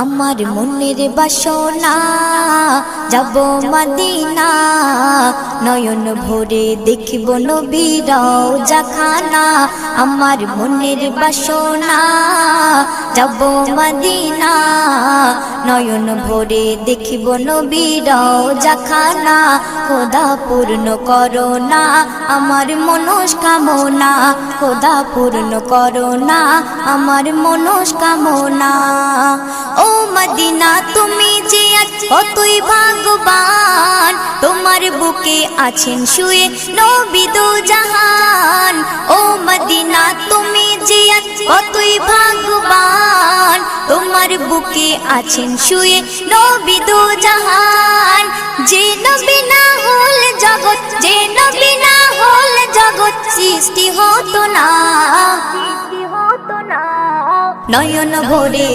আমার মনের বাসনা যাব মদিনা, নয়ন ভরে দেখব নবীর রওজাখানা। আমার মনের বাসনা যাব মদিনা, নয়ন ভরে দেখব নবীর রওজাখানা। খোদা পূর্ণ করো না আমার মনস্কামনা, খোদা পূর্ণ করো না আমার মনস্কামনা। ও মদিনা তুমি যে আজ কতই ভাগ্যবান, তোমার বুকে আছেন শুয়ে নবী দো জাহান। ও মদিনা তুমি যে আজ কতই ভাগ্যবান, তোমার বুকে আছেন শুয়ে নবী দো জাহান। যে নবী না হল জগৎ, যে নবী না হল জগৎ সৃষ্টি হতো না, নয়ন ভরে